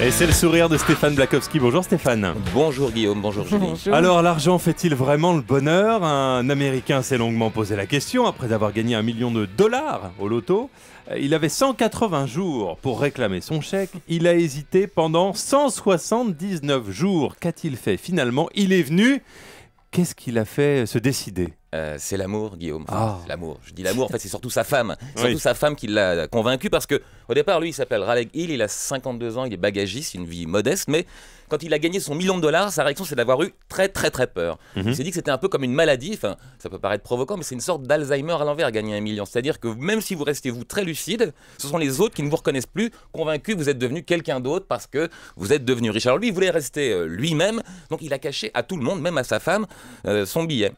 Et c'est le sourire de Stéphane Blakowski. Bonjour Stéphane. Bonjour Guillaume, bonjour Julie. Bonjour. Alors, l'argent fait-il vraiment le bonheur? Un Américain s'est longuement posé la question après avoir gagné $1 million au loto. Il avait 180 jours pour réclamer son chèque. Il a hésité pendant 179 jours. Qu'a-t-il fait finalement? Il est venu. Qu'est-ce qui l'a fait se décider? C'est l'amour, Guillaume. Ah. C'est l'amour. Je dis l'amour, en fait, c'est surtout sa femme. C'est Oui. surtout sa femme qui l'a convaincu parce que, au départ, lui, il s'appelle Raleigh Hill, il a 52 ans, il est bagagiste, une vie modeste, mais quand il a gagné son $1 million, sa réaction, c'est d'avoir eu très peur. Il s'est dit que c'était un peu comme une maladie, enfin, ça peut paraître provoquant, mais c'est une sorte d'Alzheimer à l'envers, gagner $1 million. C'est-à-dire que même si vous restez, vous, très lucide, ce sont les autres qui ne vous reconnaissent plus, convaincus que vous êtes devenu quelqu'un d'autre parce que vous êtes devenu riche. Alors lui, il voulait rester lui-même, donc il a caché à tout le monde, même à sa femme, son billet.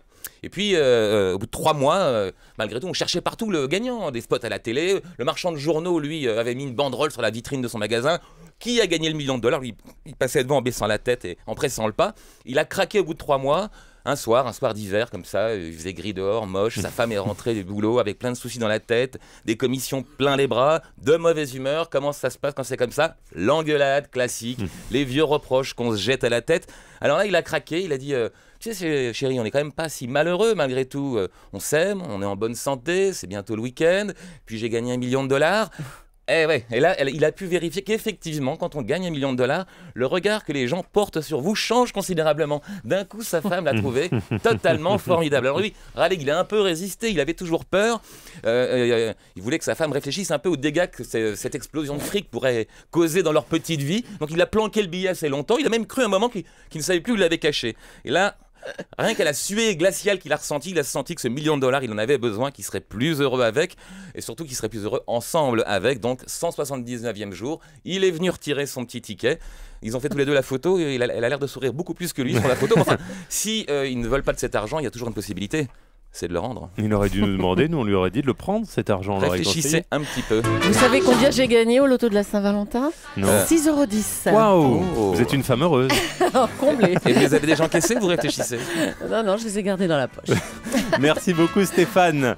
Et puis, au bout de 3 mois, malgré tout, on cherchait partout le gagnant, des spots à la télé. Le marchand de journaux, lui, avait mis une banderole sur la vitrine de son magasin. Qui a gagné le $1 million? Lui, il passait devant en baissant la tête et en pressant le pas. Il a craqué au bout de 3 mois. Un soir d'hiver, comme ça, il faisait gris dehors, moche. Sa femme est rentrée du boulot avec plein de soucis dans la tête, des commissions plein les bras, de mauvaise humeur. Comment ça se passe quand c'est comme ça? L'engueulade classique, les vieux reproches qu'on se jette à la tête. Alors là, il a craqué, il a dit tu sais, chérie, on n'est quand même pas si malheureux malgré tout. On s'aime, on est en bonne santé, c'est bientôt le week-end, puis j'ai gagné $1 million. Et là, il a pu vérifier qu'effectivement, quand on gagne $1 million, le regard que les gens portent sur vous change considérablement. D'un coup, sa femme l'a trouvé totalement formidable. Alors lui, Raleigh, il a un peu résisté, il avait toujours peur. Il voulait que sa femme réfléchisse un peu aux dégâts que cette explosion de fric pourrait causer dans leur petite vie. Donc il a planqué le billet assez longtemps. Il a même cru un moment qu'il ne savait plus où il l'avait caché. Et là, rien qu'à la suée glaciale qu'il a ressentie, il a senti que ce $1 million, il en avait besoin, qu'il serait plus heureux avec, et surtout qu'il serait plus heureux ensemble avec. Donc, 179e jour, il est venu retirer son petit ticket. Ils ont fait tous les deux la photo, et elle a l'air de sourire beaucoup plus que lui sur la photo. Enfin, si ils ne veulent pas de cet argent, il y a toujours une possibilité, c'est de le rendre. Il aurait dû nous demander, nous on lui aurait dit de le prendre cet argent. Réfléchissez un petit peu. Vous savez combien j'ai gagné au loto de la Saint-Valentin? Non. 6,10 €. Waouh, Oh. vous êtes une femme heureuse. Comblé. Et vous avez déjà encaissé, vous réfléchissez? Non, je les ai gardés dans la poche. Merci beaucoup Stéphane.